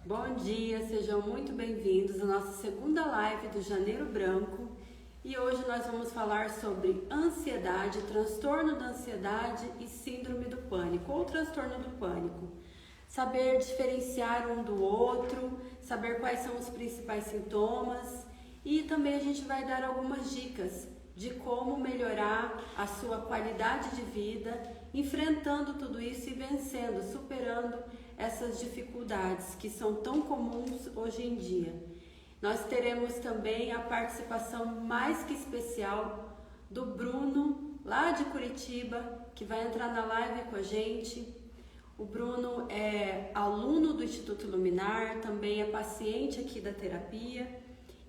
Bom dia, sejam muito bem-vindos à nossa segunda live do Janeiro Branco e hoje nós vamos falar sobre ansiedade, transtorno da ansiedade e síndrome do pânico ou transtorno do pânico. Saber diferenciar um do outro, saber quais são os principais sintomas e também a gente vai dar algumas dicas de como melhorar a sua qualidade de vida, enfrentando tudo isso e vencendo, superando essas dificuldades que são tão comuns hoje em dia. Nós teremos também a participação mais que especial do Bruno, lá de Curitiba, que vai entrar na live com a gente. O Bruno é aluno do Instituto Luminar, também é paciente aqui da terapia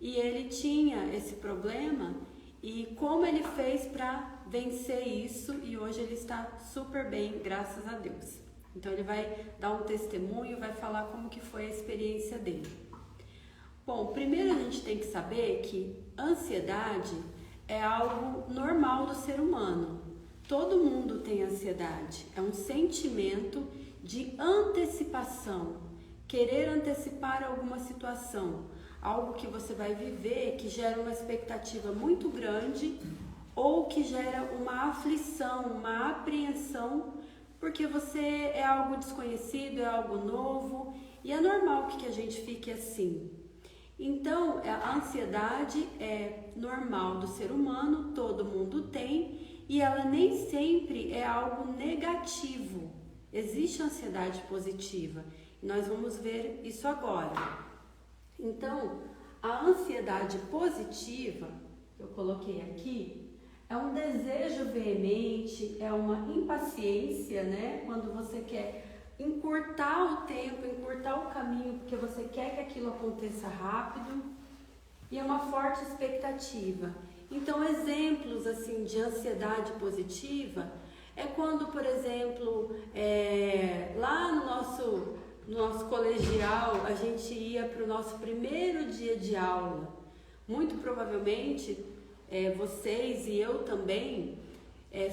e ele tinha esse problema e como ele fez para vencer isso e hoje ele está super bem, graças a Deus. Então ele vai dar um testemunho, vai falar como que foi a experiência dele. Bom, primeiro a gente tem que saber que ansiedade é algo normal do ser humano. Todo mundo tem ansiedade, é um sentimento de antecipação, querer antecipar alguma situação, algo que você vai viver que gera uma expectativa muito grande ou que gera uma aflição, uma apreensão, porque você é algo desconhecido, é algo novo e é normal que a gente fique assim. Então, a ansiedade é normal do ser humano, todo mundo tem e ela nem sempre é algo negativo. Existe ansiedade positiva e nós vamos ver isso agora. Então, a ansiedade positiva, que eu coloquei aqui, é um desejo veemente, é uma impaciência, né? Quando você quer encurtar o tempo, encurtar o caminho, porque você quer que aquilo aconteça rápido, e é uma forte expectativa. Então, exemplos assim de ansiedade positiva é quando, por exemplo, lá no nosso colegial, a gente ia para o nosso primeiro dia de aula. Muito provavelmente, vocês e eu também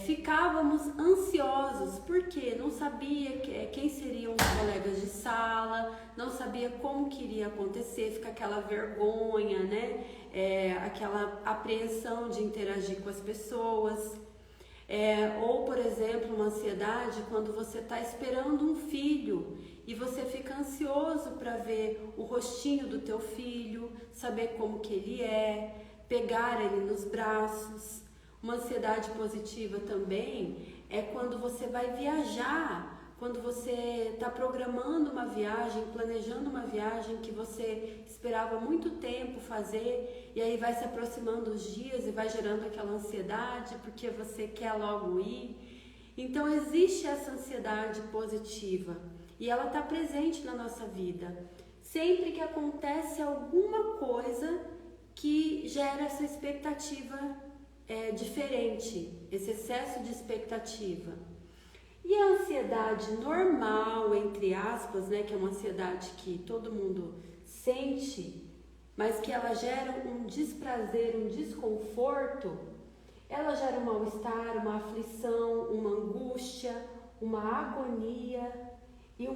ficávamos ansiosos, porque não sabia quem seriam os colegas de sala, não sabia como que iria acontecer, fica aquela vergonha, né? Aquela apreensão de interagir com as pessoas. Ou, por exemplo, uma ansiedade quando você está esperando um filho e você fica ansioso para ver o rostinho do teu filho, saber como que ele é, pegar ele nos braços. Uma ansiedade positiva também é quando você vai viajar, quando você está programando uma viagem, planejando uma viagem que você esperava muito tempo fazer e aí vai se aproximando os dias e vai gerando aquela ansiedade porque você quer logo ir. Então existe essa ansiedade positiva e ela está presente na nossa vida. Sempre que acontece alguma coisa que gera essa expectativa diferente, esse excesso de expectativa. E a ansiedade normal, entre aspas, né, que é uma ansiedade que todo mundo sente, mas que ela gera um desprazer, um desconforto, ela gera um mal-estar, uma aflição, uma angústia, uma agonia e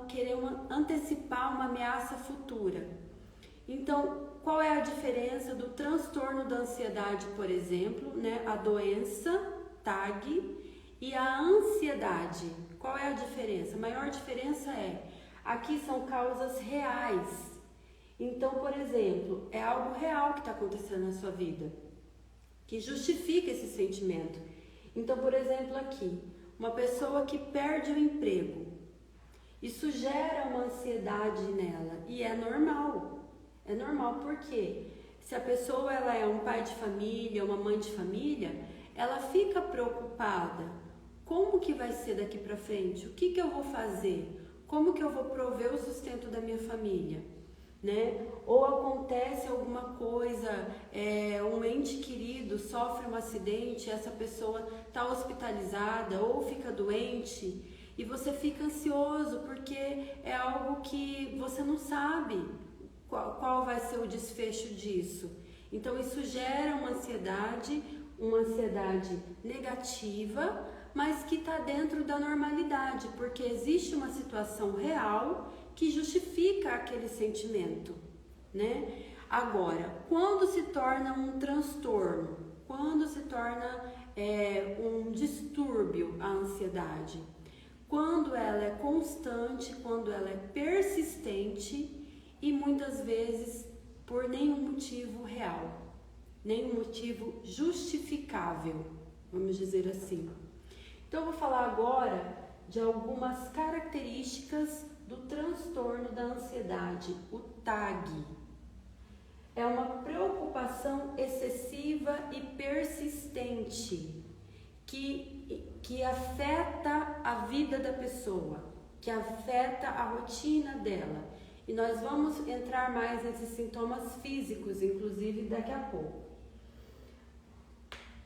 querer antecipar uma ameaça futura. Então, qual é a diferença do transtorno da ansiedade, por exemplo, né? A doença, TAG, e a ansiedade? Qual é a diferença? A maior diferença aqui são causas reais. Então, por exemplo, é algo real que está acontecendo na sua vida, que justifica esse sentimento. Então, por exemplo, aqui, uma pessoa que perde o emprego, isso gera uma ansiedade nela e é normal. É normal porque se a pessoa ela é um pai de família, uma mãe de família, ela fica preocupada. Como que vai ser daqui para frente? O que que eu vou fazer? Como que eu vou prover o sustento da minha família? Né? Ou acontece alguma coisa, um ente querido sofre um acidente, essa pessoa está hospitalizada ou fica doente e você fica ansioso porque é algo que você não sabe qual vai ser o desfecho disso. Então isso gera uma ansiedade negativa, mas que está dentro da normalidade, porque existe uma situação real que justifica aquele sentimento, né? Agora, quando se torna um transtorno, quando se torna um distúrbio a ansiedade, quando ela é constante, quando ela é persistente e muitas vezes por nenhum motivo real, nenhum motivo justificável, vamos dizer assim. Então, eu vou falar agora de algumas características do transtorno da ansiedade, o TAG. É uma preocupação excessiva e persistente que afeta a vida da pessoa, que afeta a rotina dela. E nós vamos entrar mais nesses sintomas físicos, inclusive, daqui a pouco.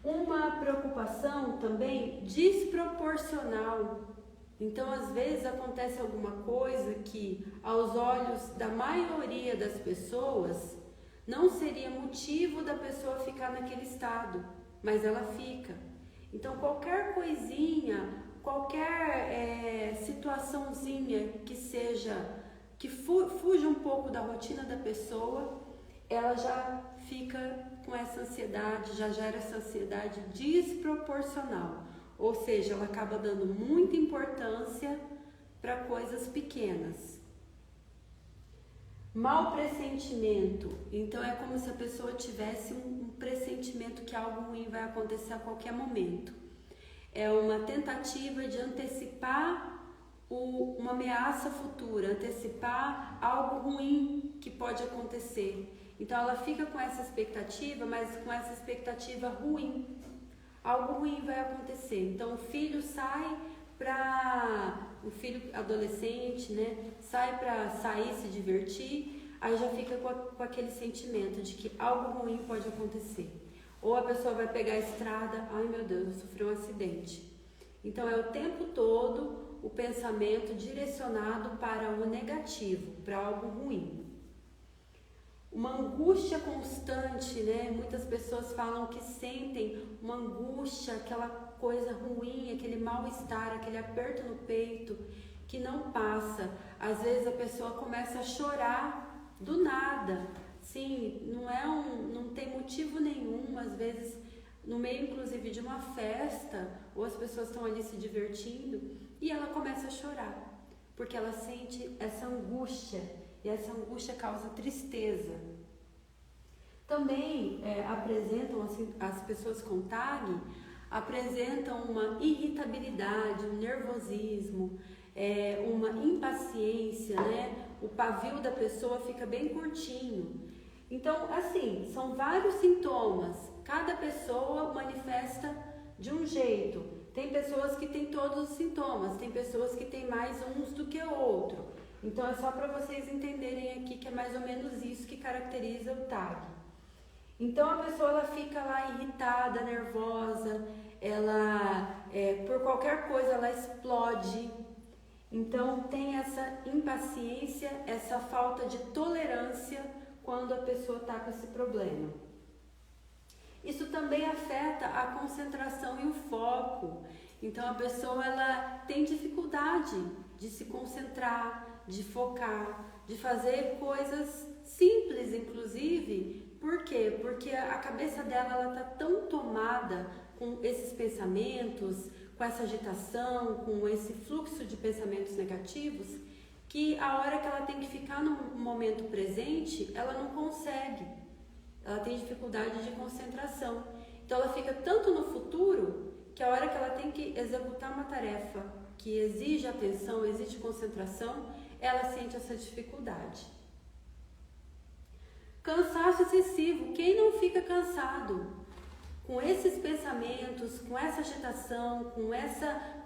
Uma preocupação também desproporcional. Então, às vezes, acontece alguma coisa que, aos olhos da maioria das pessoas, não seria motivo da pessoa ficar naquele estado, mas ela fica. Então, qualquer coisinha, qualquer situaçãozinha que seja, que fuja um pouco da rotina da pessoa, ela já fica com essa ansiedade, já gera essa ansiedade desproporcional. Ou seja, ela acaba dando muita importância para coisas pequenas. Mau pressentimento. Então, é como se a pessoa tivesse um pressentimento que algo ruim vai acontecer a qualquer momento. É uma tentativa de antecipar uma ameaça futura, antecipar algo ruim que pode acontecer. Então, ela fica com essa expectativa, mas com essa expectativa ruim. Algo ruim vai acontecer. Então, o filho o filho adolescente, né, sai para sair, se divertir, aí já fica com aquele sentimento de que algo ruim pode acontecer. Ou a pessoa vai pegar a estrada, ai meu Deus, eu sofri um acidente. Então, é o tempo todo o pensamento direcionado para o negativo, para algo ruim. Uma angústia constante, né? Muitas pessoas falam que sentem uma angústia, aquela coisa ruim, aquele mal-estar, aquele aperto no peito que não passa. Às vezes a pessoa começa a chorar do nada. Sim, não tem motivo nenhum, às vezes no meio inclusive de uma festa, ou as pessoas estão ali se divertindo e ela começa a chorar, porque ela sente essa angústia. E essa angústia causa tristeza. Também apresentam, assim, as pessoas com TAG, apresentam uma irritabilidade, um nervosismo, uma impaciência, né? O pavio da pessoa fica bem curtinho. Então, assim, são vários sintomas. Cada pessoa manifesta de um jeito. Tem pessoas que têm todos os sintomas, tem pessoas que têm mais uns do que o outro. Então, é só para vocês entenderem aqui que é mais ou menos isso que caracteriza o TAG. Então, a pessoa ela fica lá irritada, nervosa, ela, por qualquer coisa, ela explode. Então, tem essa impaciência, essa falta de tolerância quando a pessoa está com esse problema. Isso também afeta a concentração e o foco. Então, a pessoa ela tem dificuldade de se concentrar, de focar, de fazer coisas simples, inclusive. Por quê? Porque a cabeça dela está tão tomada com esses pensamentos, com essa agitação, com esse fluxo de pensamentos negativos, que a hora que ela tem que ficar no momento presente, ela não consegue. Ela tem dificuldade de concentração. Então, ela fica tanto no futuro que a hora que ela tem que executar uma tarefa que exige atenção, exige concentração, ela sente essa dificuldade. Cansaço excessivo. Quem não fica cansado? Com esses pensamentos, com essa agitação, com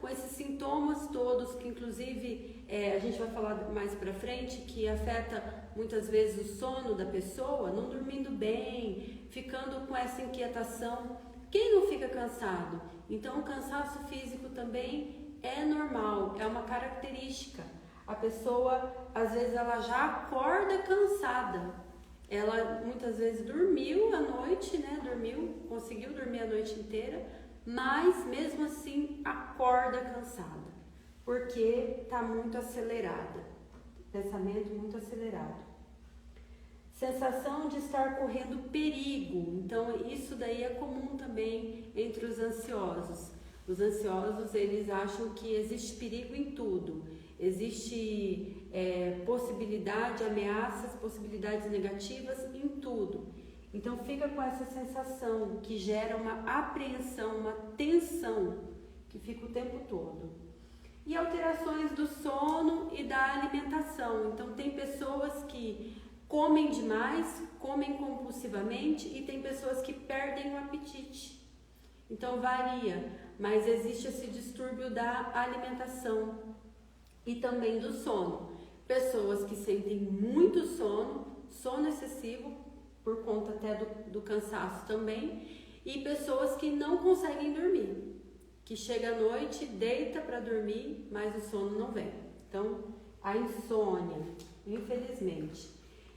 esses sintomas todos, que inclusive a gente vai falar mais pra frente, que afeta muitas vezes o sono da pessoa, não dormindo bem, ficando com essa inquietação. Quem não fica cansado? Então, o cansaço físico também é normal, é uma característica. A pessoa, às vezes, ela já acorda cansada. Ela muitas vezes dormiu a noite, né? Conseguiu dormir a noite inteira, mas mesmo assim acorda cansada, porque está muito acelerada. pensamento muito acelerado. Sensação de estar correndo perigo. Então, isso daí é comum também entre os ansiosos. Os ansiosos, eles acham que existe perigo em tudo. Existe possibilidade, ameaças, possibilidades negativas em tudo. Então, fica com essa sensação que gera uma apreensão, uma tensão, que fica o tempo todo. E alterações do sono e da alimentação. Então, tem pessoas que comem demais, comem compulsivamente, e tem pessoas que perdem o apetite. Então varia, mas existe esse distúrbio da alimentação e também do sono. Pessoas que sentem muito sono excessivo, por conta até do cansaço também, e pessoas que não conseguem dormir, que chega à noite, deita para dormir, mas o sono não vem. Então, a insônia, infelizmente.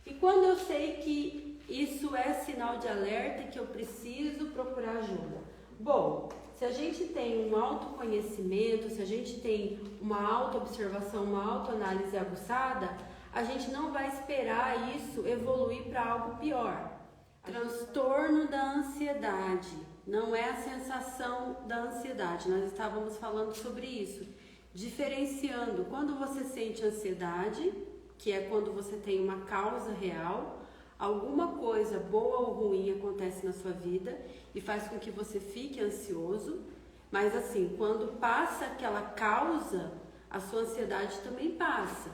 E quando eu sei que isso é sinal de alerta e que eu preciso procurar ajuda? Bom, se a gente tem um autoconhecimento, se a gente tem uma autoobservação, uma autoanálise aguçada, a gente não vai esperar isso evoluir para algo pior. Transtorno da ansiedade não é a sensação da ansiedade, nós estávamos falando sobre isso, diferenciando quando você sente ansiedade, que é quando você tem uma causa real, alguma coisa boa ou ruim acontece na sua vida e faz com que você fique ansioso, mas assim, quando passa aquela causa, a sua ansiedade também passa.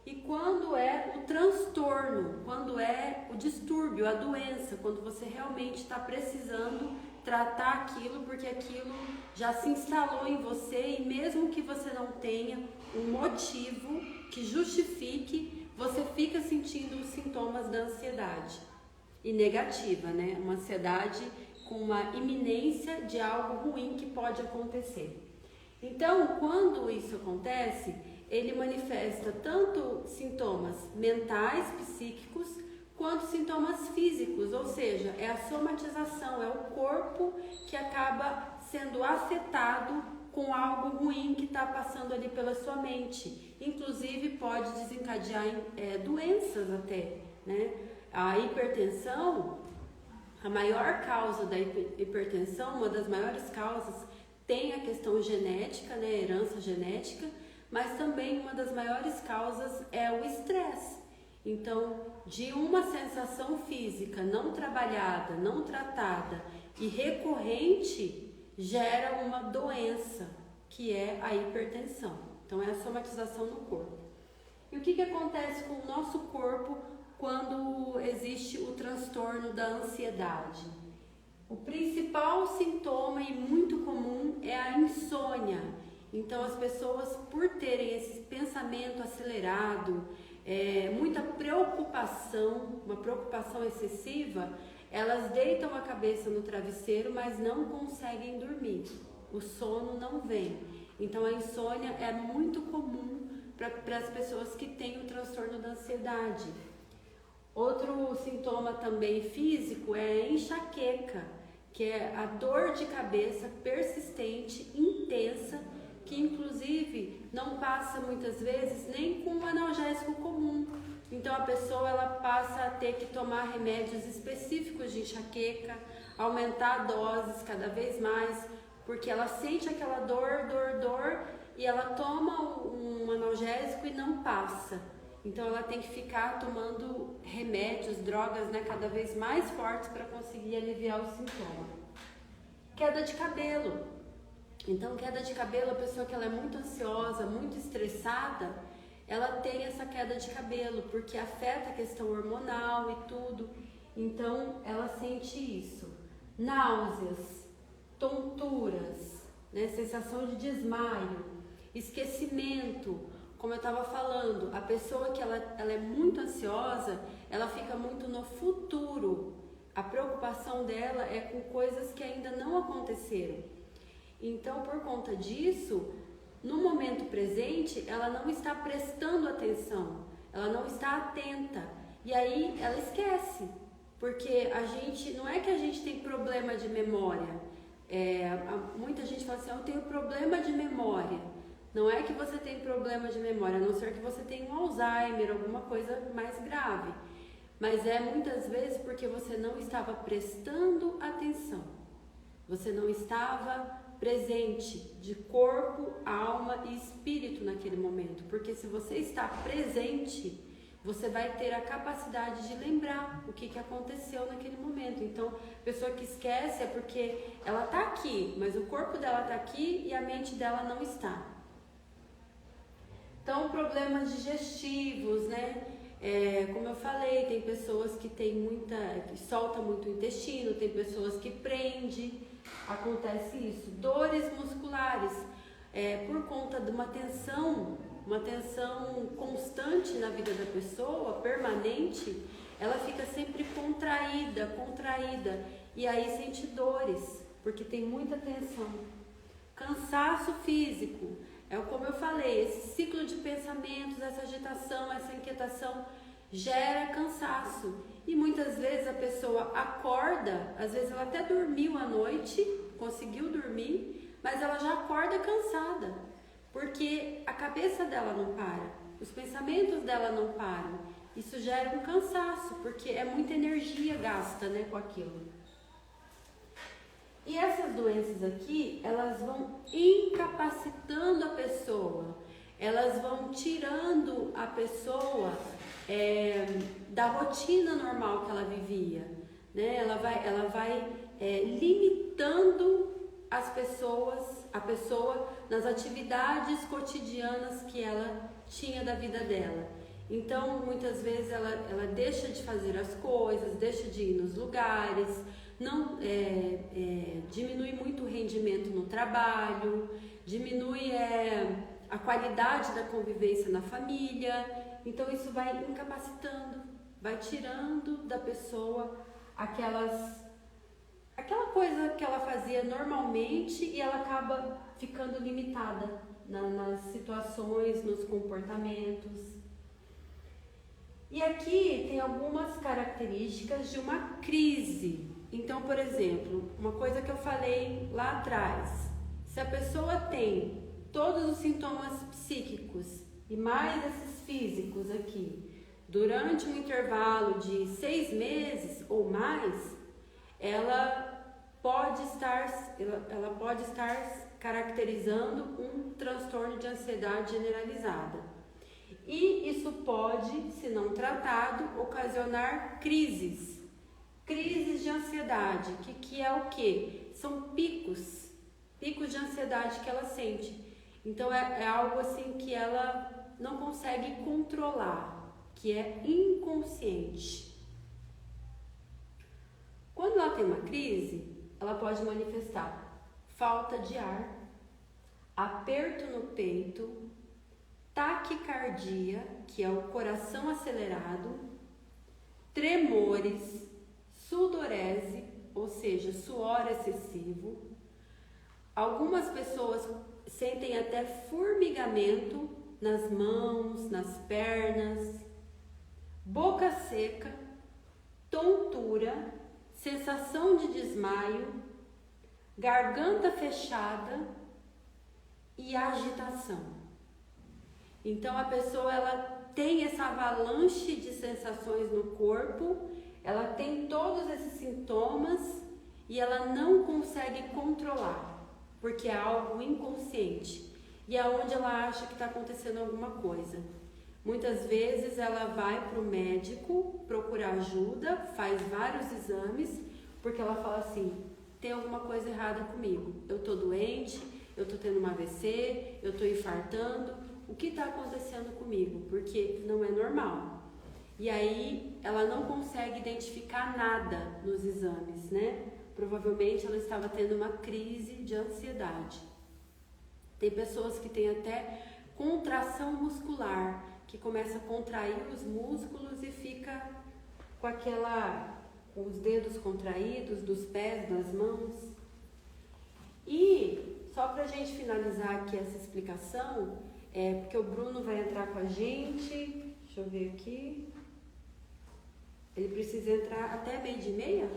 E quando é o transtorno, quando é o distúrbio, a doença, quando você realmente está precisando tratar aquilo, porque aquilo já se instalou em você e mesmo que você não tenha um motivo que justifique, você fica sentindo os sintomas da ansiedade. E negativa, né? Uma ansiedade com uma iminência de algo ruim que pode acontecer. Então, quando isso acontece, ele manifesta tanto sintomas mentais, psíquicos, quanto sintomas físicos, ou seja, é a somatização, é o corpo que acaba sendo afetado com algo ruim que está passando ali pela sua mente. Inclusive pode desencadear doenças até, né? A hipertensão, a maior causa da hipertensão, uma das maiores causas, tem a questão genética, né? Herança genética, mas também uma das maiores causas é o estresse. Então, de uma sensação física não trabalhada, não tratada e recorrente, gera uma doença, que é a hipertensão. Então, é a somatização no corpo. E o que acontece com o nosso corpo quando existe o transtorno da ansiedade? O principal sintoma e muito comum é a insônia. Então, as pessoas, por terem esse pensamento acelerado, muita preocupação, uma preocupação excessiva, elas deitam a cabeça no travesseiro, mas não conseguem dormir. O sono não vem. Então, a insônia é muito comum para as pessoas que têm o transtorno da ansiedade. Outro sintoma também físico é a enxaqueca, que é a dor de cabeça persistente, intensa, que inclusive não passa muitas vezes nem com um analgésico comum. Então a pessoa ela passa a ter que tomar remédios específicos de enxaqueca, aumentar doses cada vez mais, porque ela sente aquela dor e ela toma um analgésico e não passa. Então ela tem que ficar tomando remédios, drogas, né, cada vez mais fortes para conseguir aliviar o sintoma. Queda de cabelo. Então, queda de cabelo, a pessoa que ela é muito ansiosa, muito estressada, ela tem essa queda de cabelo, porque afeta a questão hormonal e tudo. Então, ela sente isso. Náuseas, tonturas, né? Sensação de desmaio, esquecimento. Como eu estava falando, a pessoa que ela é muito ansiosa, ela fica muito no futuro. A preocupação dela é com coisas que ainda não aconteceram. Então, por conta disso, no momento presente, ela não está prestando atenção, ela não está atenta. E aí, ela esquece, porque não é que a gente tem problema de memória. Muita gente fala assim, eu tenho problema de memória. Não é que você tem problema de memória, a não ser que você tenha um Alzheimer, alguma coisa mais grave. Mas é muitas vezes porque você não estava prestando atenção. Você não estava presente de corpo, alma e espírito naquele momento. Porque se você está presente, você vai ter a capacidade de lembrar o que aconteceu naquele momento. Então, a pessoa que esquece é porque ela está aqui, mas o corpo dela está aqui e a mente dela não está. Então, problemas digestivos, né? Como eu falei, tem pessoas que que solta muito o intestino, tem pessoas que prende, acontece isso. Dores musculares, por conta de uma tensão constante na vida da pessoa, permanente, ela fica sempre contraída, e aí sente dores, porque tem muita tensão. Cansaço físico, como eu falei, esse ciclo de pensamentos, essa agitação, essa inquietação gera cansaço. E muitas vezes a pessoa acorda, às vezes ela até dormiu à noite, conseguiu dormir, mas ela já acorda cansada, porque a cabeça dela não para, os pensamentos dela não param. Isso gera um cansaço, porque é muita energia gasta, né, com aquilo. E essas doenças aqui, elas vão incapacitando a pessoa, elas vão tirando a pessoa da rotina normal que ela vivia, né? Ela vai limitando a pessoa nas atividades cotidianas que ela tinha da vida dela. Então, muitas vezes ela deixa de fazer as coisas, deixa de ir nos lugares, não diminui muito o rendimento no trabalho, diminui a qualidade da convivência na família. Então isso vai incapacitando, vai tirando da pessoa aquela coisa que ela fazia normalmente, e ela acaba ficando limitada nas situações, nos comportamentos. E aqui tem algumas características de uma crise. Então, por exemplo, uma coisa que eu falei lá atrás, se a pessoa tem todos os sintomas psíquicos e mais esses físicos aqui, durante um intervalo de 6 meses ou mais, ela pode estar caracterizando um transtorno de ansiedade generalizada. E isso pode, se não tratado, ocasionar crises de ansiedade, que é o quê? São picos de ansiedade que ela sente. Então é algo assim que ela não consegue controlar, que é inconsciente. Quando ela tem uma crise, ela pode manifestar falta de ar, aperto no peito, taquicardia, que é o coração acelerado, tremores, sudorese, ou seja, suor excessivo. Algumas pessoas sentem até formigamento nas mãos, nas pernas, boca seca, tontura, sensação de desmaio, garganta fechada e agitação. Então a pessoa ela tem essa avalanche de sensações no corpo, ela tem todos esses sintomas e ela não consegue controlar, porque é algo inconsciente e é onde ela acha que está acontecendo alguma coisa. Muitas vezes ela vai para o médico procurar ajuda, faz vários exames, porque ela fala assim, tem alguma coisa errada comigo, eu estou doente, eu estou tendo uma AVC, eu estou infartando, o que está acontecendo comigo? Porque não é normal. E aí ela não consegue identificar nada nos exames, né? Provavelmente ela estava tendo uma crise de ansiedade. Tem pessoas que têm até contração muscular, que começa a contrair os músculos e fica com os dedos contraídos, dos pés, das mãos. E só para a gente finalizar aqui essa explicação, porque o Bruno vai entrar com a gente, deixa eu ver aqui, ele precisa entrar até 12:30?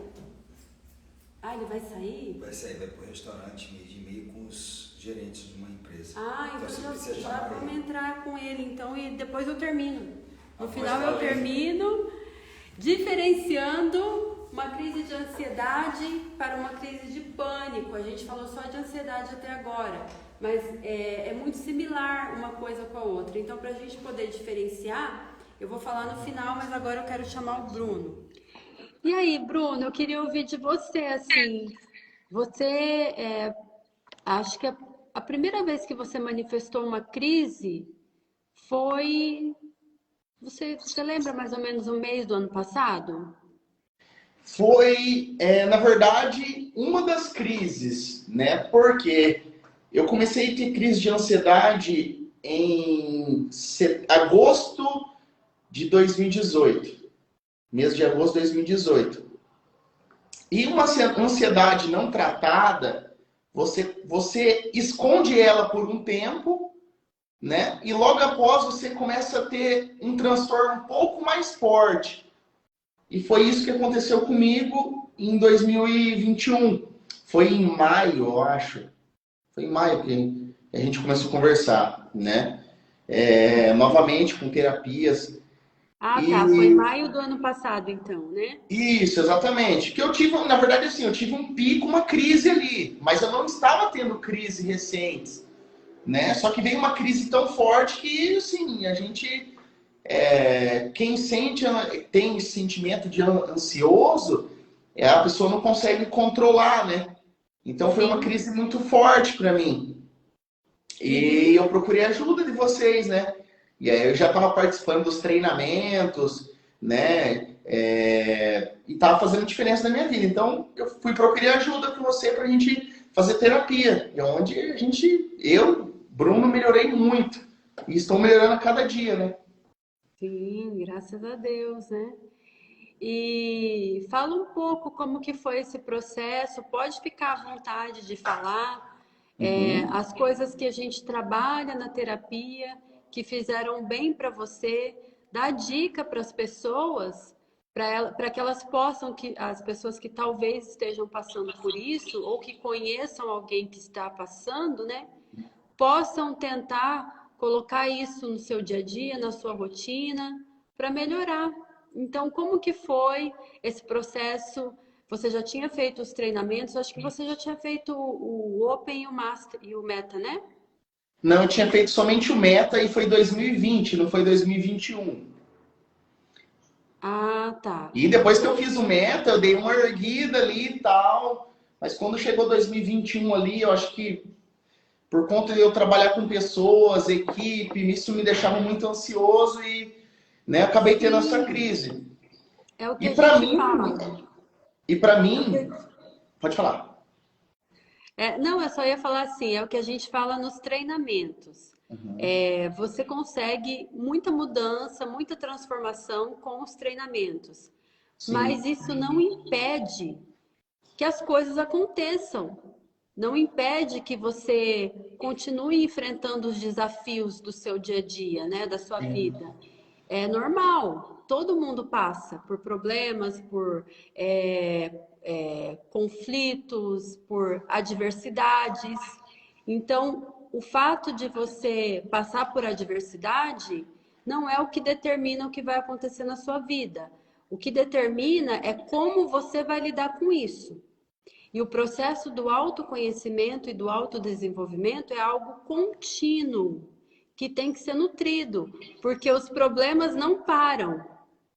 Ah, ele vai sair? Vai sair, vai pro restaurante 12:30 com os gerente de uma empresa. Então você já precisa chamar vamos ele. entrar com ele então e depois eu termino. No Após final a eu lei. termino diferenciando uma crise de ansiedade para uma crise de pânico. A gente falou só de ansiedade até agora, mas é muito similar uma coisa com a outra. Então, para a gente poder diferenciar, eu vou falar no final, mas agora eu quero chamar o Bruno. E aí, Bruno, eu queria ouvir de você, assim, acho que a primeira vez que você manifestou uma crise foi, você lembra mais ou menos o mês do ano passado? Foi, na verdade, uma das crises, né? Porque eu comecei a ter crise de ansiedade em agosto de 2018, mês de agosto de 2018. E uma ansiedade não tratada, você esconde ela por um tempo, né? E logo após você começa a ter um transtorno um pouco mais forte. E foi isso que aconteceu comigo em 2021. Foi em maio, eu acho. Foi em maio que a gente começou a conversar, né? Novamente com terapias. Ah, tá. Foi em E maio do ano passado, então, né? isso, exatamente. Que eu tive, na verdade, assim, eu tive um pico, uma crise ali, mas eu não estava tendo crise recentes, né? Só que veio uma crise tão forte que, assim, a gente quem tem esse sentimento de ansioso, a pessoa não consegue controlar, né? Então foi uma Sim. crise muito forte para mim. E eu procurei a ajuda de vocês, né? E aí eu já estava participando dos treinamentos, né? E estava fazendo diferença na minha vida. Então eu fui procurar ajuda com você para a gente fazer terapia. E onde eu, Bruno, melhorei muito. E estou melhorando a cada dia, né? Sim, graças a Deus, né? E fala um pouco como que foi esse processo, pode ficar à vontade de falar, Uhum. as coisas que a gente trabalha na terapia, que fizeram bem para você, dá dica para as pessoas, para que elas possam, as pessoas que talvez estejam passando por isso, ou que conheçam alguém que está passando, né? Possam tentar colocar isso no seu dia a dia, na sua rotina, para melhorar. Então, como que foi esse processo? Você já tinha feito os treinamentos? Acho que você já tinha feito o Open e o Master e o Meta, né? Não, eu tinha feito somente o Meta e foi 2020, não foi 2021. Ah, tá. E depois que eu fiz o Meta, eu dei uma erguida ali e tal. Mas quando chegou 2021 ali, eu acho que por conta de eu trabalhar com pessoas, equipe, isso me deixava muito ansioso e, né, acabei tendo essa Sim, crise. é o que E a para gente mim, fala. e para É o que... mim, pode falar. Não, eu só ia falar assim, é o que a gente fala nos treinamentos. Você consegue muita mudança, muita transformação com os treinamentos, Sim, mas isso não impede que as coisas aconteçam, não impede que você continue enfrentando os desafios do seu dia a dia, né, da sua sim, vida. É normal, todo mundo passa por problemas, por conflitos, por adversidades. Então, o fato de você passar por adversidade não é o que determina o que vai acontecer na sua vida. O que determina é como você vai lidar com isso. E o processo do autoconhecimento e do autodesenvolvimento é algo contínuo, que tem que ser nutrido, porque os problemas não param.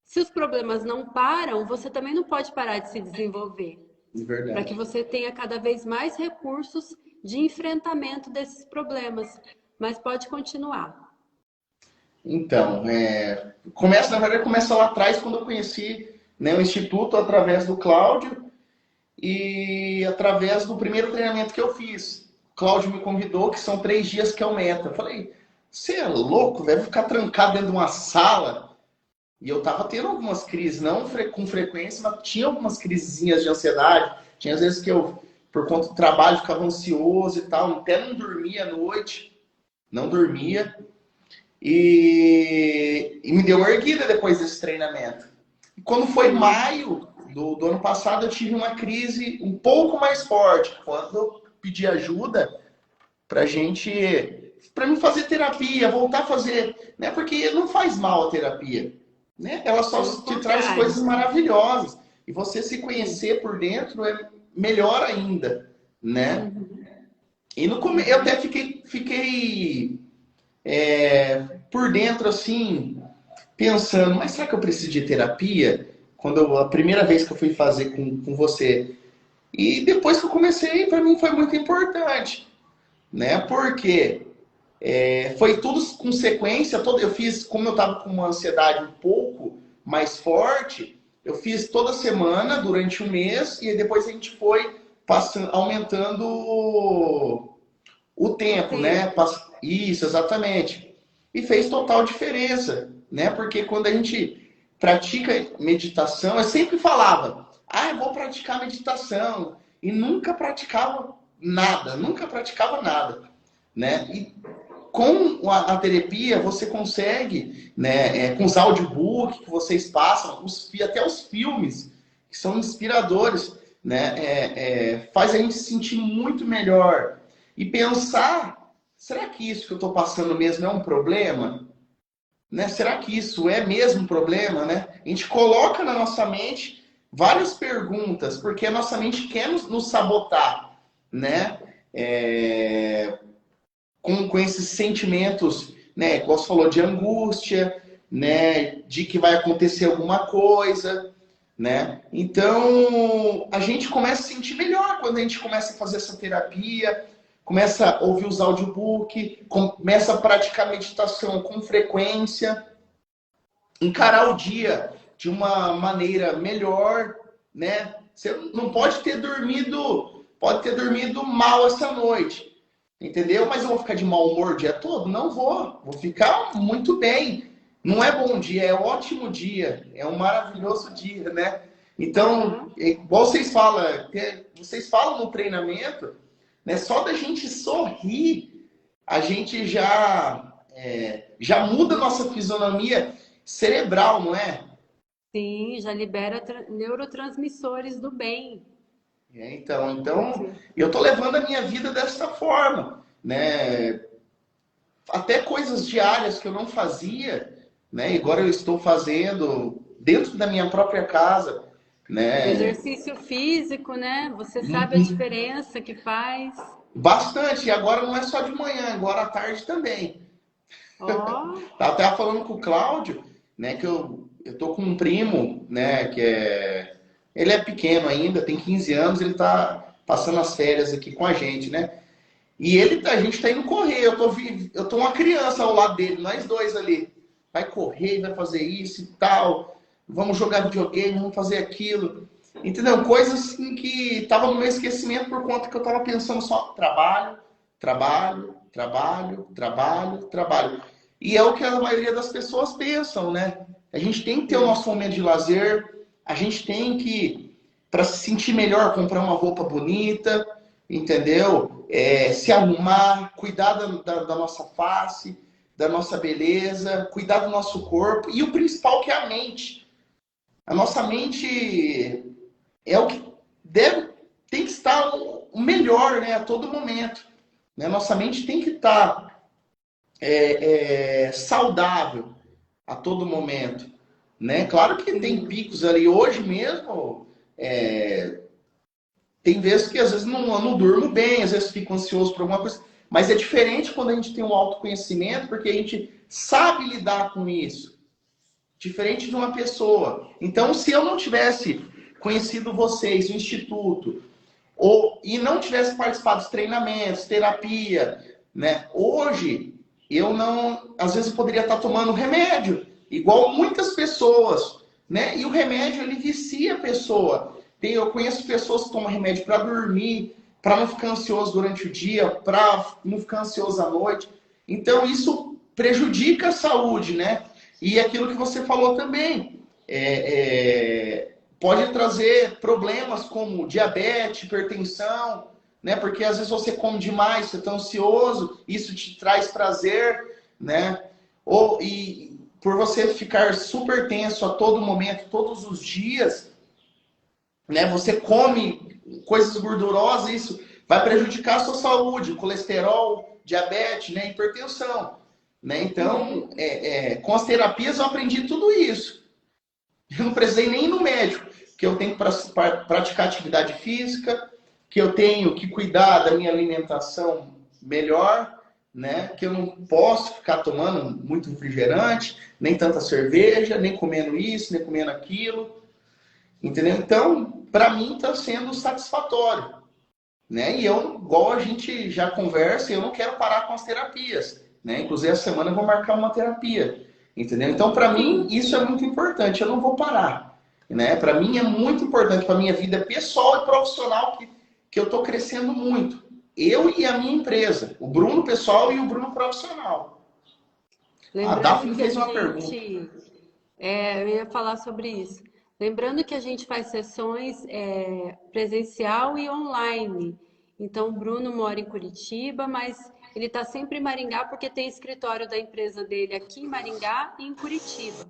Se os problemas não param, você também não pode parar de se desenvolver, de para que verdade. você tenha cada vez mais recursos de enfrentamento desses problemas. Mas pode continuar. Então, na verdade, começa lá atrás, quando eu conheci, né, o Instituto através do Cláudio e através do primeiro treinamento que eu fiz. O Cláudio me convidou, que são 3 dias que é o Meta. Eu falei, você é louco, velho, ficar trancado dentro de uma sala. E eu tava tendo algumas crises, não com frequência, mas tinha algumas crisezinhas de ansiedade. Tinha às vezes que eu, por conta do trabalho, ficava ansioso e tal, até não dormia à noite, não dormia. E me deu uma erguida depois desse treinamento. E quando foi Sim. maio do ano passado, eu tive uma crise um pouco mais forte. Quando eu pedi ajuda pra gente, pra mim fazer terapia, voltar a fazer, né? Porque não faz mal a terapia, né? Ela só Pelo te traz contrário. coisas maravilhosas. E você se Sim. conhecer por dentro é melhor ainda, né? Uhum. E no começo eu até fiquei por dentro assim, pensando, mas será que eu preciso de terapia? A primeira vez que eu fui fazer com você. E depois que eu comecei, para mim foi muito importante, né? Porque foi tudo com sequência. Eu fiz, como eu estava com uma ansiedade um pouco mais forte, eu fiz toda semana durante um mês e depois a gente foi passando, aumentando o O tempo, né? tempo. Isso, exatamente. E fez total diferença, né? Porque quando a gente pratica meditação, eu sempre falava, eu vou praticar meditação. E nunca praticava nada, né? E com a terapia, você consegue, né, com os audiobooks que vocês passam, até os filmes, que são inspiradores, né, faz a gente se sentir muito melhor. E pensar, será que isso que eu estou passando mesmo é um problema? Né? Será que isso é mesmo um problema? Né? A gente coloca na nossa mente várias perguntas, porque a nossa mente quer nos sabotar, né? É, com esses sentimentos, né, como você falou, de angústia, né, de que vai acontecer alguma coisa, né? Então, a gente começa a se sentir melhor quando a gente começa a fazer essa terapia, começa a ouvir os audiobooks, começa a praticar meditação com frequência, encarar o dia de uma maneira melhor, né? Você não pode ter dormido mal essa noite, entendeu? Mas eu vou ficar de mau humor o dia todo? Não vou. Vou ficar muito bem. Não é bom dia, é ótimo dia. É um maravilhoso dia, né? Então, Aham. igual vocês falam no treinamento, né? Só da gente sorrir, a gente já muda a nossa fisionomia cerebral, não é? Sim, já libera neurotransmissores do bem. Então, eu tô levando a minha vida dessa forma, né? Até coisas diárias que eu não fazia, né? E agora eu estou fazendo dentro da minha própria casa, O né? exercício físico, né? Você sabe a diferença que faz. Bastante. E agora não é só de manhã, agora à tarde também. Ó, Tava até falando com o Cláudio, né? Que eu tô com um primo, né? Ele é pequeno ainda, tem 15 anos, ele tá passando as férias aqui com a gente, né? E a gente tá indo correr, eu tô uma criança ao lado dele, nós dois ali. Vai correr, vai fazer isso e tal. Vamos jogar videogame, vamos fazer aquilo. Entendeu? Coisas assim que tava no meu esquecimento por conta que eu tava pensando só trabalho, trabalho, trabalho, trabalho, trabalho. E é o que a maioria das pessoas pensam, né? A gente tem que ter o sim. nosso momento de lazer, a gente tem que, para se sentir melhor, comprar uma roupa bonita, entendeu? Se arrumar, cuidar da nossa face, da nossa beleza, cuidar do nosso corpo e o principal que é a mente. A nossa mente é o que tem que estar o melhor, né, a todo momento. Né? Nossa mente tem que estar saudável a todo momento. Né? Claro que tem Sim. picos ali. Hoje mesmo, tem vezes que às vezes não durmo bem, às vezes fico ansioso por alguma coisa. Mas é diferente quando a gente tem um autoconhecimento, porque a gente sabe lidar com isso. Diferente de uma pessoa. Então, se eu não tivesse conhecido vocês, o Instituto, e não tivesse participado dos treinamentos, terapia, né? Hoje, eu não. Às vezes eu poderia estar tomando remédio, igual muitas pessoas, né? E o remédio, ele vicia a pessoa. Eu conheço pessoas que tomam remédio para dormir, para não ficar ansioso durante o dia, para não ficar ansioso à noite. Então, isso prejudica a saúde, né? E aquilo que você falou também, pode trazer problemas como diabetes, hipertensão, né? Porque às vezes você come demais, você está ansioso, isso te traz prazer, né? E por você ficar super tenso a todo momento, todos os dias, né? Você come coisas gordurosas, isso vai prejudicar a sua saúde, colesterol, diabetes, né, hipertensão. Né? Então, com as terapias eu aprendi tudo isso. Eu não precisei nem ir no médico, que eu tenho que praticar atividade física, que eu tenho que cuidar da minha alimentação melhor, né? Que eu não posso ficar tomando muito refrigerante, nem tanta cerveja, nem comendo isso, nem comendo aquilo. Entendeu? Então, para mim está sendo satisfatório. Né? E eu, igual a gente já conversa, eu não quero parar com as terapias. Né? Inclusive, essa semana eu vou marcar uma terapia. Entendeu? Então, para mim, isso é muito importante. Eu não vou parar. Né? Para mim, é muito importante para a minha vida pessoal e profissional que eu estou crescendo muito. Eu e a minha empresa. O Bruno pessoal e o Bruno profissional. A Lembrando Daphne que a fez uma pergunta. gente, eu ia falar sobre isso. Lembrando que a gente faz sessões presencial e online. Então, o Bruno mora em Curitiba, mas ele está sempre em Maringá porque tem escritório da empresa dele aqui em Maringá e em Curitiba.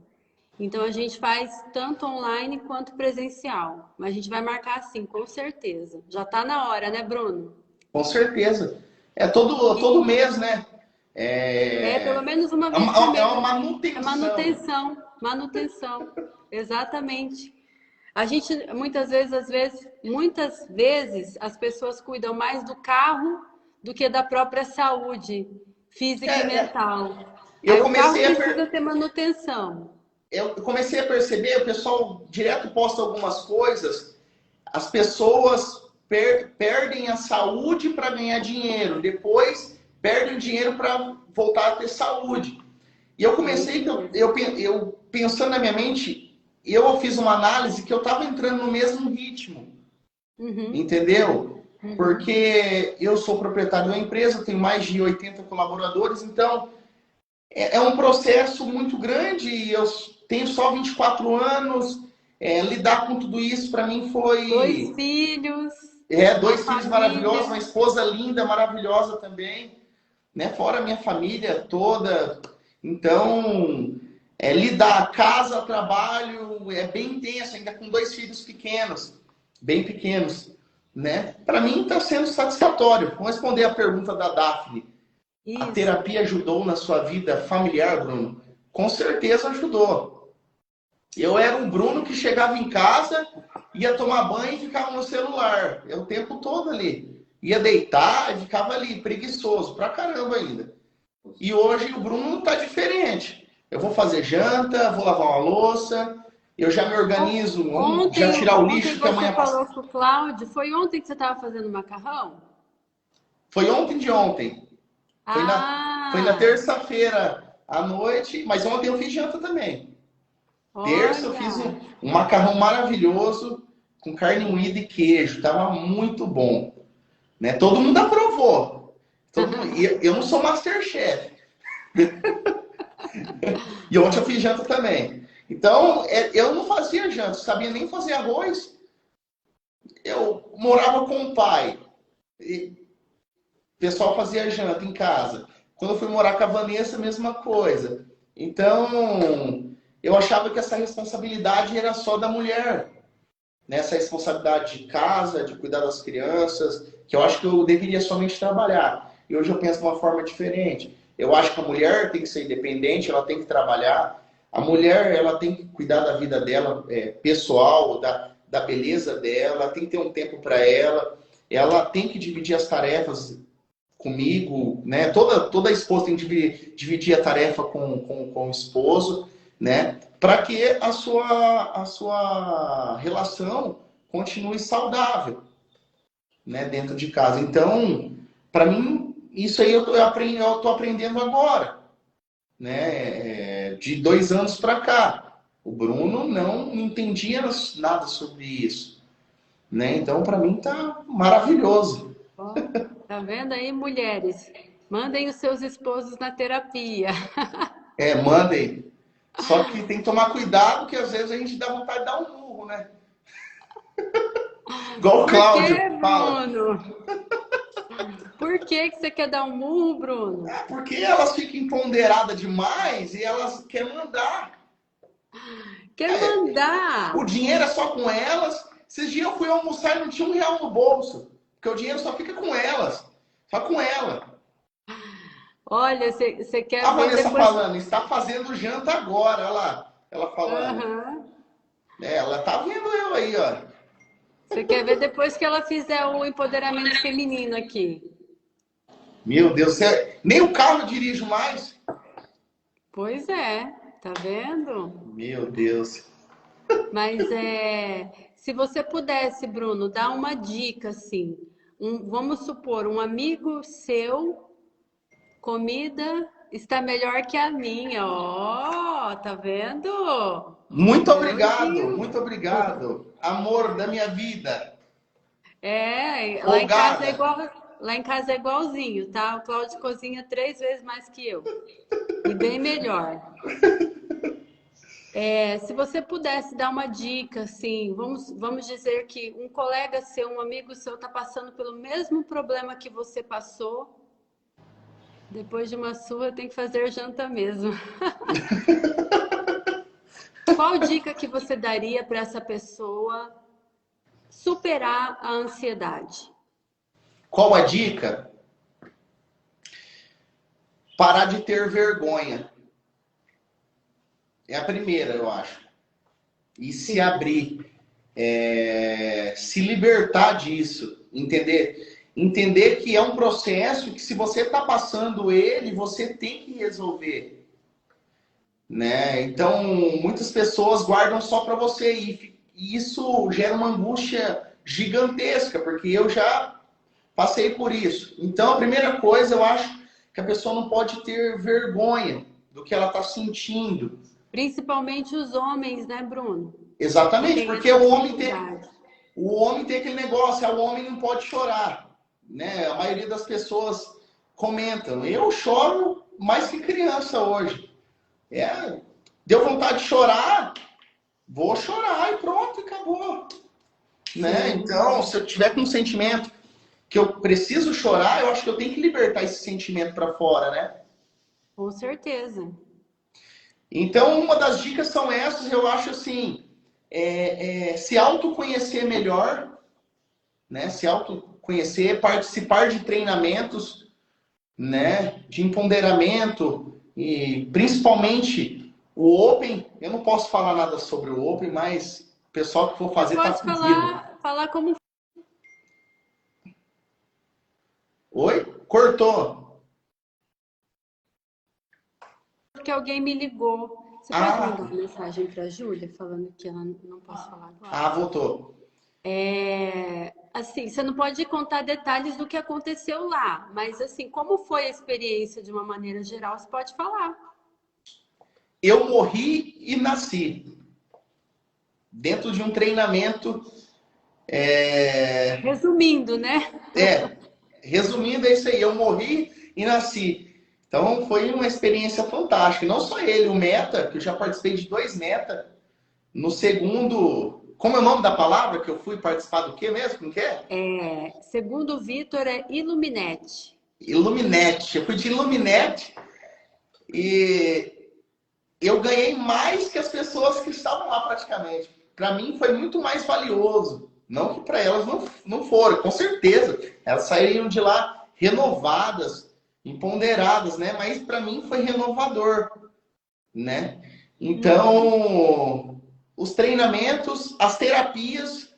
Então, a gente faz tanto online quanto presencial. Mas a gente vai marcar sim, com certeza. Já está na hora, né, Bruno? Com certeza. É todo mês, né? Pelo menos uma É vez por é mês. uma É manutenção. manutenção, exatamente. A gente, muitas vezes, as pessoas cuidam mais do carro do que da própria saúde física e É, é. mental. Eu Aí o carro comecei precisa ter manutenção. eu comecei a perceber, o pessoal direto posta algumas coisas, as pessoas perdem a saúde para ganhar dinheiro, depois perdem o dinheiro para voltar a ter saúde. E eu É comecei, isso mesmo. eu pensando na minha mente, eu fiz uma análise que eu estava entrando no mesmo ritmo, Uhum, entendeu? uhum. Porque eu sou proprietário de uma empresa, tenho mais de 80 colaboradores, então é um processo muito grande. Eu tenho só 24 anos. Lidar com tudo isso para mim Dois foi. filhos, uma Dois filhos maravilhosos, uma família. esposa linda, maravilhosa também. Né? Fora a minha família toda. Então, lidar casa, trabalho, é bem intenso, ainda com dois filhos pequenos, bem pequenos. Né? Para mim está sendo satisfatório. Vou responder a pergunta da Daphne. A Isso. terapia ajudou na sua vida familiar, Bruno? Com certeza ajudou. Eu era um Bruno que chegava em casa, ia tomar banho e ficava no celular. O tempo todo ali. Ia deitar e ficava ali, preguiçoso, pra caramba ainda. E hoje o Bruno está diferente. Eu vou fazer janta, vou lavar uma louça, eu já me organizo, vamos já tirar o Ontem lixo que você amanhã passa. falou com o Cláudio, foi ontem que você estava fazendo macarrão? Foi ontem de ontem. Foi na Ah, terça-feira à noite, mas ontem eu fiz janta também. Terça eu fiz olha. um macarrão maravilhoso com carne moída e queijo. Tava muito bom. Né? Todo mundo aprovou. E eu não sou Masterchef. E ontem eu fiz janta também. Então, eu não fazia janta, sabia nem fazer arroz. Eu morava com o pai. E o pessoal fazia janta em casa. Quando eu fui morar com a Vanessa, a mesma coisa. Então, eu achava que essa responsabilidade era só da mulher. Nessa responsabilidade de casa, de cuidar das crianças, que eu acho que eu deveria somente trabalhar. E hoje eu penso de uma forma diferente. Eu acho que a mulher tem que ser independente, ela tem que trabalhar. A mulher, ela tem que cuidar da vida dela, pessoal, da beleza dela, tem que ter um tempo para ela. Ela tem que dividir as tarefas comigo, né? Toda esposa tem que dividir a tarefa com o esposo, né? Para que a sua relação continue saudável, né? Dentro de casa. Então, para mim, isso aí eu tô aprendendo agora, né? De 2 anos para cá. O Bruno não entendia nada sobre isso, né? Então, para mim, tá maravilhoso. Ó, tá vendo aí, mulheres? Mandem os seus esposos na terapia. Mandem. Só que tem que tomar cuidado, que às vezes a gente dá vontade de dar um murro, né? Igual o Por que, Cláudio fala. Bruno? Por que que você quer dar um murro, Bruno? Porque elas ficam empoderadas demais e elas querem mandar. Quer mandar? O dinheiro é só com elas. Esses dias eu fui almoçar e não tinha R$ 1 no bolso. Porque o dinheiro só fica com elas. Só com ela. Olha, você A quer ver Vanessa depois. falando, está fazendo janta agora, olha lá. Ela falando. Aham. É, ela tá vendo eu aí, ó. Você quer ver depois que ela fizer o empoderamento feminino aqui. Meu Deus, nem o carro eu dirijo mais. Pois é, tá vendo? Meu Deus. Mas se você pudesse, Bruno, dar uma dica assim, vamos supor, um amigo seu, comida está melhor que a minha, ó, tá vendo? Ó, Muito um obrigado, elogio. muito obrigado. Amor da minha vida. Lá em casa é Folgada. igual, lá em casa é igualzinho, tá? O Cláudio cozinha 3 vezes mais que eu e bem melhor. Se você pudesse dar uma dica, assim, vamos dizer que um colega seu, um amigo seu, está passando pelo mesmo problema que você passou. Depois de uma surra, tem que fazer janta mesmo. Qual dica que você daria para essa pessoa superar a ansiedade? Qual a dica? Parar de ter vergonha. É a primeira, eu acho. E se Sim. abrir. Se libertar disso. Entender que é um processo que se você está passando ele, você tem que resolver. Né? Então, muitas pessoas guardam só para você e isso gera uma angústia gigantesca, porque eu já passei por isso. Então, a primeira coisa, eu acho que a pessoa não pode ter vergonha do que ela está sentindo. Principalmente os homens, né, Bruno? Que Exatamente, tem porque essa dificuldade. o homem tem aquele negócio, o homem não pode chorar. Né? A maioria das pessoas comentam. Eu choro mais que criança hoje. Deu vontade de chorar, vou chorar e pronto, acabou. Né? Sim, Então, se eu tiver com um sentimento que eu preciso chorar, eu acho que eu tenho que libertar esse sentimento para fora, né? com certeza. Então, uma das dicas são essas, eu acho assim, se autoconhecer melhor, né? Se autoconhecer, participar de treinamentos, né? De empoderamento e principalmente o Open. Eu não posso falar nada sobre o Open, mas o pessoal que for Você fazer tá pode pedindo. falar como Oi? Cortou. que alguém me ligou. Você pode Ah, mandar uma mensagem para a Júlia falando que ela não posso falar agora? voltou. Assim, você não pode contar detalhes do que aconteceu lá, mas assim, como foi a experiência de uma maneira geral, você pode falar. Eu morri e nasci dentro de um treinamento. Resumindo, né? É, resumindo, é isso aí. Eu morri e nasci. Então foi uma experiência fantástica. E não só ele, o Meta, que eu já participei de 2 Meta. No segundo. Como é o nome da palavra que eu fui participar do quê mesmo? Como que é? Segundo o Vitor, é Illuminete. Illuminete. Eu fui de Illuminete e eu ganhei mais que as pessoas que estavam lá praticamente. Para mim foi muito mais valioso. Não que para elas não foram, com certeza. Elas saíram de lá renovadas, empoderadas, né? Mas para mim foi renovador, né? Então, os treinamentos, as terapias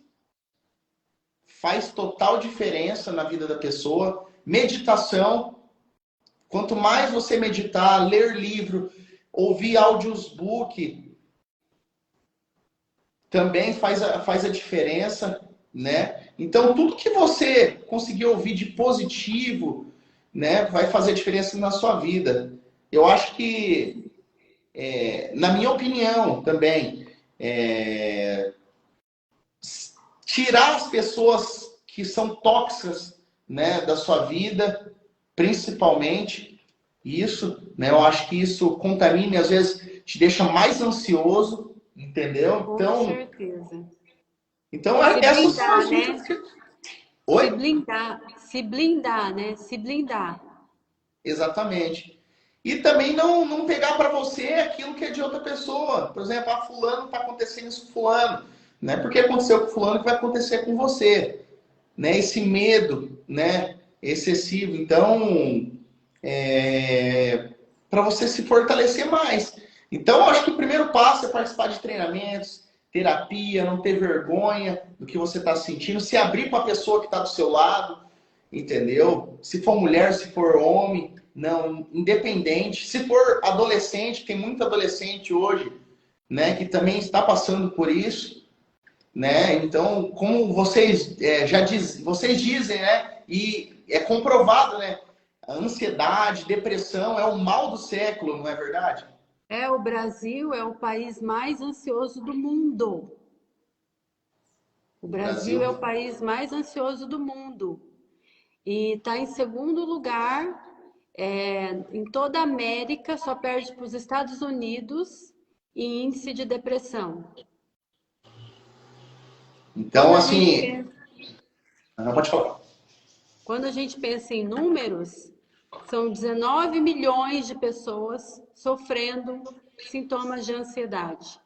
faz total diferença na vida da pessoa. Meditação, quanto mais você meditar, ler livro, ouvir audiobook, também faz a diferença, né? Então, tudo que você conseguir ouvir de positivo, né, vai fazer diferença na sua vida. Eu acho que, na minha opinião também, tirar as pessoas que são tóxicas, né, da sua vida, principalmente isso, né? Eu acho que isso contamina e às vezes te deixa mais ansioso, entendeu? Com certeza. Então Se essas são blindar, as dicas né? que... Oi? Se blindar, né? Se blindar. Exatamente. E também não pegar para você aquilo que é de outra pessoa. Por exemplo, a fulano está acontecendo isso com fulano. Não é porque aconteceu com fulano que vai acontecer com você. né, esse medo, né, excessivo. Então, para você se fortalecer mais. Então, eu acho que o primeiro passo é participar de treinamentos, terapia, não ter vergonha do que você está sentindo, se abrir para a pessoa que está do seu lado, entendeu? Se for mulher, se for homem, não, independente. Se for adolescente, tem muito adolescente hoje, né, que também está passando por isso, né? Então, como vocês vocês dizem, né? E é comprovado, né? A ansiedade, depressão é o mal do século, não é verdade? O Brasil é o país mais ansioso do mundo. O O Brasil é o Brasil. país mais ansioso do mundo. E está em segundo lugar em toda a América, só perde para os Estados Unidos em índice de depressão. Quando Então, a gente assim, pensa, não pode falar. quando a gente pensa em números, são 19 milhões de pessoas sofrendo sintomas de ansiedade.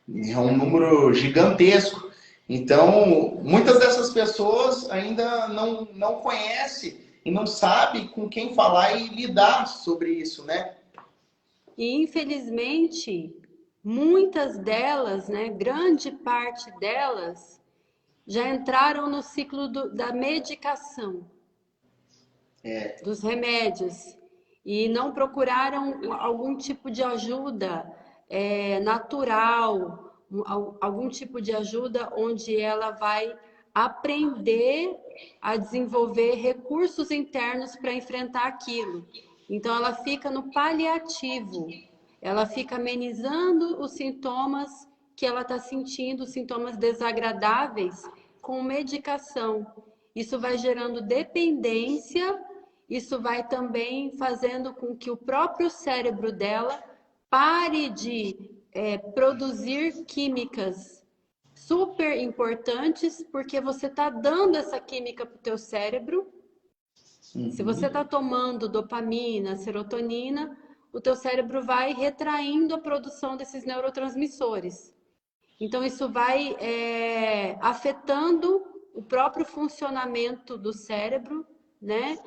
É um número gigantesco. Então, muitas dessas pessoas ainda não conhecem e não sabem com quem falar e lidar sobre isso, né? E infelizmente, muitas delas, né, grande parte delas, já entraram no ciclo da medicação, dos remédios, e não procuraram algum tipo de ajuda natural, algum tipo de ajuda onde ela vai aprender a desenvolver recursos internos para enfrentar aquilo. Então, ela fica no paliativo, ela fica amenizando os sintomas que ela está sentindo, sintomas desagradáveis, com medicação. Isso vai gerando dependência, isso vai também fazendo com que o próprio cérebro dela pare de produzir químicas super importantes, porque você está dando essa química para o teu cérebro. Se você está tomando dopamina, serotonina, o teu cérebro vai retraindo a produção desses neurotransmissores. Então, isso vai afetando o próprio funcionamento do cérebro, né?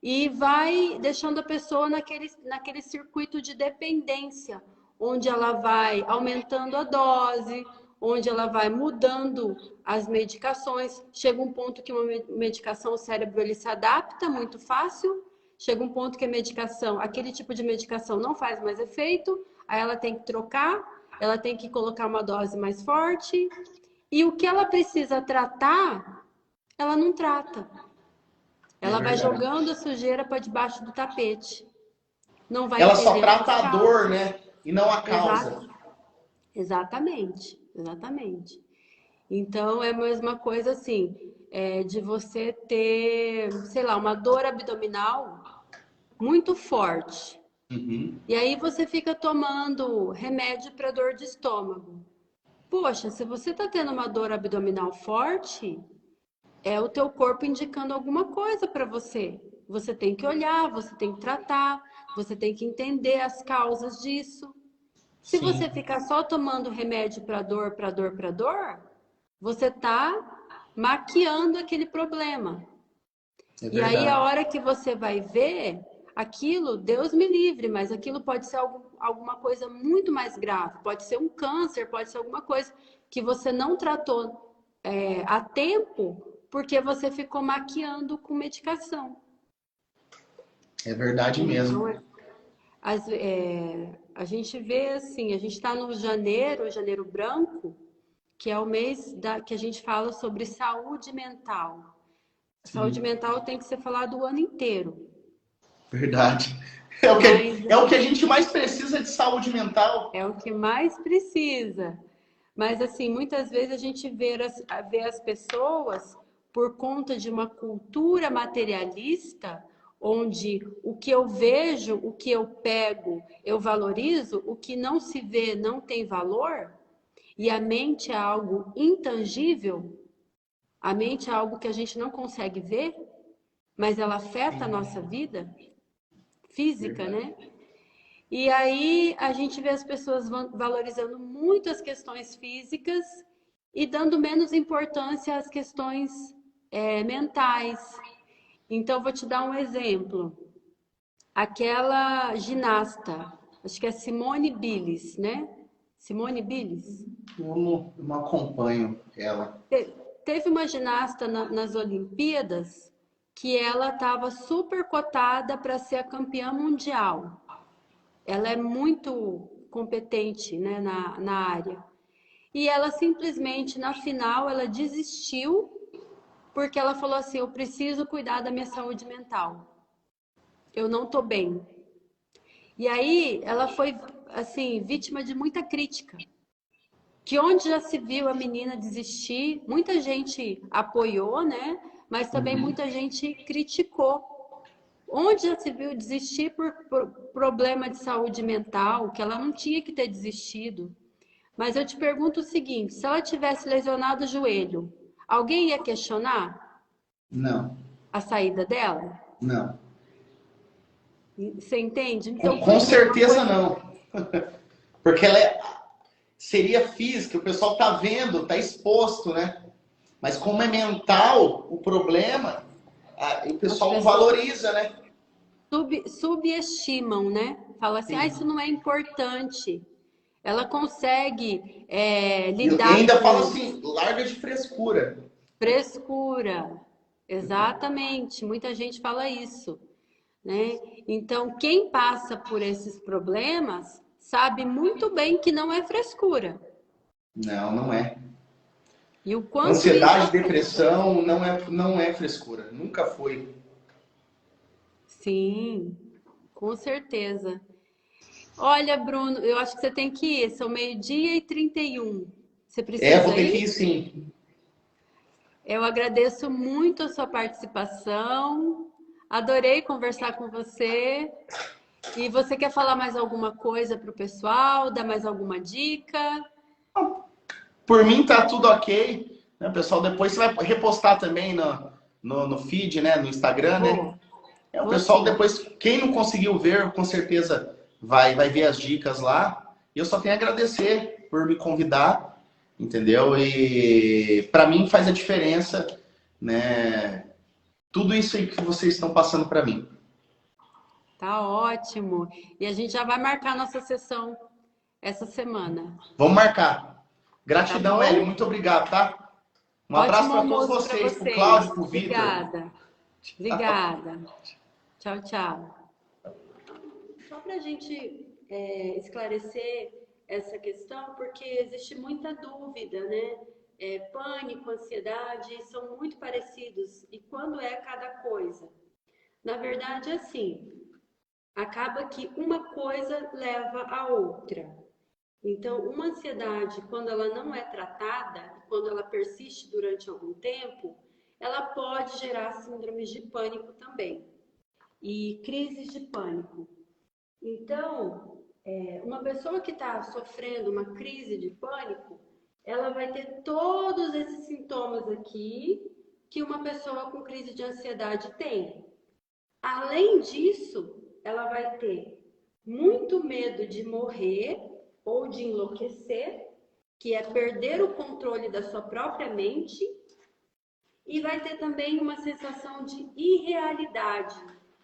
E vai deixando a pessoa naquele circuito de dependência, onde ela vai aumentando a dose, onde ela vai mudando as medicações. Chega um ponto que uma medicação, o cérebro ele se adapta muito fácil. Chega um ponto que a medicação, aquele tipo de medicação não faz mais efeito, aí ela tem que trocar, ela tem que colocar uma dose mais forte. E o que ela precisa tratar, ela não trata. É Ela vai verdade. jogando a sujeira para debaixo do tapete. Não vai Ela só entendendo trata as a dor, causas. né? E não a causa. Exato. Exatamente, exatamente. Então é a mesma coisa assim, de você ter, sei lá, uma dor abdominal muito forte. Uhum. E aí você fica tomando remédio para dor de estômago. Poxa, se você está tendo uma dor abdominal forte, é o teu corpo indicando alguma coisa para você. Você tem que olhar, você tem que tratar, você tem que entender as causas disso. Se você Sim, ficar só tomando remédio para dor, para dor, para dor, você está maquiando aquele problema. é E aí, a verdade. hora que você vai ver aquilo, Deus me livre, mas aquilo pode ser alguma coisa muito mais grave. Pode ser um câncer, pode ser alguma coisa que você não tratou a tempo porque você ficou maquiando com medicação. É verdade Então, mesmo. a gente vê assim, a gente está no janeiro branco, que é o mês que a gente fala sobre saúde mental. Saúde Sim, mental tem que ser falado o ano inteiro. verdade. Mas É o que a gente mais precisa de saúde mental. é o que mais precisa. Mas, assim, muitas vezes a gente vê as pessoas por conta de uma cultura materialista, onde o que eu vejo, o que eu pego, eu valorizo, o que não se vê não tem valor, e a mente é algo intangível, a mente é algo que a gente não consegue ver, mas ela afeta a nossa vida física, Verdade. né? E aí a gente vê as pessoas valorizando muito as questões físicas e dando menos importância às questões mentais. Então, vou te dar um exemplo. Aquela ginasta, acho que é Simone Biles, né? Simone Biles? Eu não acompanho ela. Teve uma ginasta nas Olimpíadas que ela estava super cotada para ser a campeã mundial. Ela é muito competente, né, na área. E ela simplesmente, na final, ela desistiu porque ela falou assim, eu preciso cuidar da minha saúde mental. Eu não estou bem. E aí ela foi, assim, vítima de muita crítica. Que onde já se viu a menina desistir, muita gente apoiou, né? Mas também muita gente criticou. Onde já se viu desistir por problema de saúde mental, que ela não tinha que ter desistido. Mas eu te pergunto o seguinte, se ela tivesse lesionado o joelho, alguém ia questionar Não, a saída dela? não. Você entende? Com, Então foi com assim, uma certeza coisa. não. Porque seria física, o pessoal tá vendo, tá exposto, né? Mas como é mental o problema, o As pessoal não pessoas valoriza, né? subestimam, né? Fala assim, ah, Sim. isso não é importante. Ela consegue E lidar ainda fala com assim, larga de frescura. frescura. Exatamente, muita gente fala isso, né? Então, quem passa por esses problemas sabe muito bem que não é frescura. Não, não é. E o quanto isso Ansiedade, afeta. depressão não é frescura. Nunca foi. Sim, com certeza. Olha, Bruno, eu acho que você tem que ir. São 12h31. Você Vou precisa ter que ir? ir sim. Eu agradeço muito a sua participação. Adorei conversar com você. E você quer falar mais alguma coisa para o pessoal? Dar mais alguma dica? Por mim tá tudo ok. Né, pessoal, depois você vai repostar também no feed, né? No Instagram, né? Vou, O vou pessoal sim. depois, quem não conseguiu ver, com certeza vai ver as dicas lá. E eu só tenho a agradecer por me convidar, entendeu? E para mim faz a diferença, né? Tudo isso aí que vocês estão passando para mim. Tá ótimo. E a gente já vai marcar nossa sessão essa semana. Vamos marcar. Tá Gratidão, Hélio. bom? Muito obrigado, tá? Um abraço Ótimo para todos almoço para vocês, pro vocês. Cláudio, pro Vitor. Obrigada. Obrigada. Tchau, tchau. Só para a gente esclarecer essa questão, porque existe muita dúvida, né? Pânico, ansiedade são muito parecidos. E quando é cada coisa? Na verdade, é assim, acaba que uma coisa leva a outra. Então, uma ansiedade, quando ela não é tratada, quando ela persiste durante algum tempo, ela pode gerar síndromes de pânico também e crises de pânico. Então, uma pessoa que está sofrendo uma crise de pânico, ela vai ter todos esses sintomas aqui que uma pessoa com crise de ansiedade tem. Além disso, ela vai ter muito medo de morrer ou de enlouquecer, que é perder o controle da sua própria mente, e vai ter também uma sensação de irrealidade.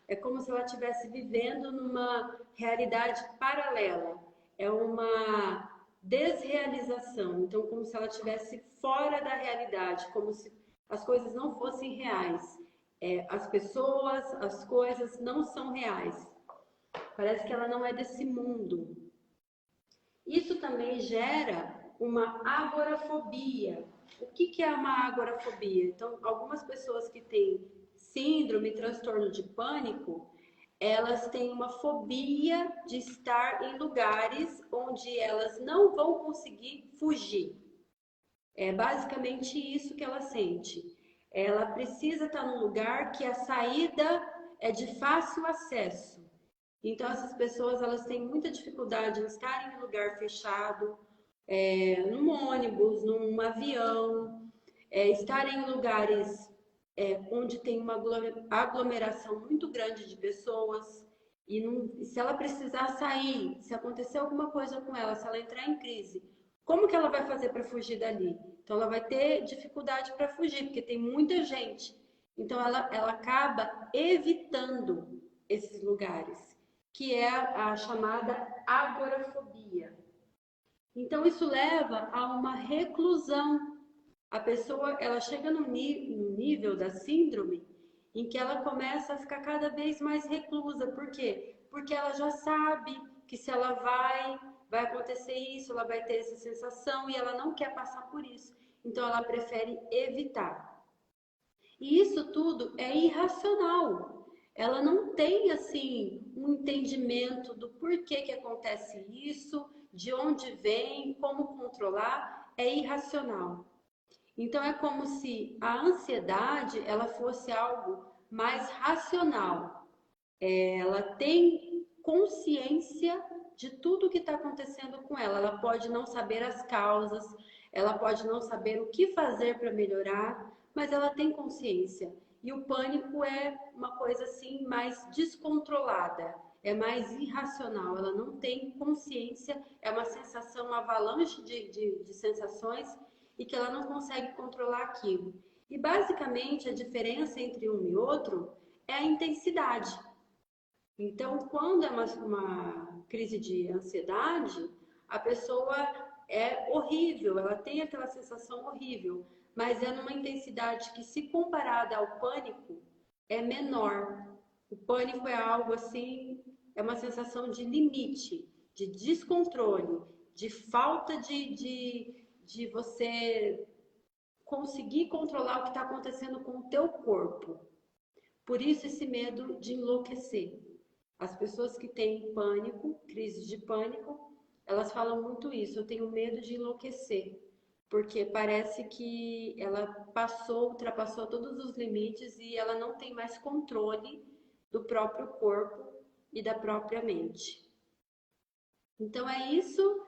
É como se ela estivesse vivendo numa realidade paralela. É uma desrealização. Então, como se ela estivesse fora da realidade, como se as coisas não fossem reais. As pessoas, as coisas não são reais. Parece que ela não é desse mundo. Isso também gera uma agorafobia. O que é uma agorafobia? Então, algumas pessoas que têm síndrome, transtorno de pânico, elas têm uma fobia de estar em lugares onde elas não vão conseguir fugir. É basicamente isso que ela sente. Ela precisa estar num lugar que a saída é de fácil acesso. Então, essas pessoas elas têm muita dificuldade em estar em um lugar fechado, num ônibus, num avião, estar em lugares onde tem uma aglomeração muito grande de pessoas. E se ela precisar sair, se acontecer alguma coisa com ela, se ela entrar em crise, Como que ela vai fazer para fugir dali? Então ela vai ter dificuldade para fugir, porque tem muita gente. Então ela acaba evitando esses lugares, que é a chamada agorafobia. Então isso leva a uma reclusão. A pessoa, ela chega no nível da síndrome em que ela começa a ficar cada vez mais reclusa. Por quê? Porque ela já sabe que se ela vai acontecer isso, ela vai ter essa sensação e ela não quer passar por isso. Então ela prefere evitar. E isso tudo é irracional. Ela não tem assim um entendimento do porquê que acontece isso, de onde vem, como controlar, é irracional. Então é como se a ansiedade ela fosse algo mais racional. Ela tem consciência de tudo que está acontecendo com ela. Ela pode não saber as causas, ela pode não saber o que fazer para melhorar, mas ela tem consciência. E o pânico é uma coisa assim mais descontrolada, é mais irracional. Ela não tem consciência, é uma sensação, uma avalanche de sensações e que ela não consegue controlar aquilo. E basicamente a diferença entre um e outro é a intensidade. Então, quando é uma crise de ansiedade, a pessoa é horrível, ela tem aquela sensação horrível, mas é numa intensidade que, se comparada ao pânico, é menor. O pânico é algo assim, é uma sensação de limite, de descontrole, de falta de você conseguir controlar o que está acontecendo com o teu corpo. Por isso esse medo de enlouquecer. As pessoas que têm pânico, crise de pânico, elas falam muito isso. Eu tenho medo de enlouquecer, porque parece que ela ultrapassou todos os limites e ela não tem mais controle do próprio corpo e da própria mente. Então é isso.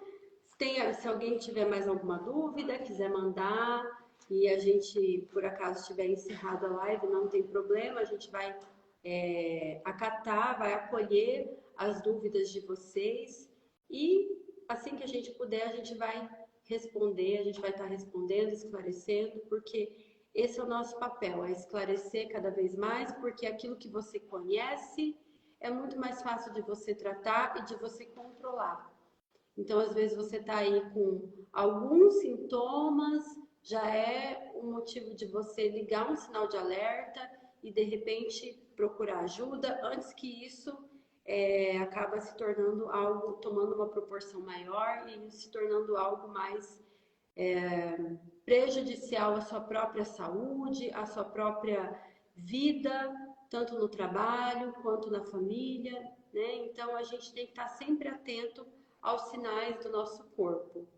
Se alguém tiver mais alguma dúvida, quiser mandar e a gente, por acaso, tiver encerrado a live, não tem problema, a gente vai acatar, vai acolher as dúvidas de vocês e assim que a gente puder, a gente vai responder, a gente vai estar respondendo, esclarecendo, porque esse é o nosso papel, é esclarecer cada vez mais, porque aquilo que você conhece é muito mais fácil de você tratar e de você controlar. Então, às vezes, você está aí com alguns sintomas, já é um motivo de você ligar um sinal de alerta e, de repente, procurar ajuda, antes que isso acaba se tornando algo, tomando uma proporção maior e se tornando algo mais prejudicial à sua própria saúde, à sua própria vida, tanto no trabalho quanto na família, né? Então, a gente tem que estar sempre atento aos sinais do nosso corpo.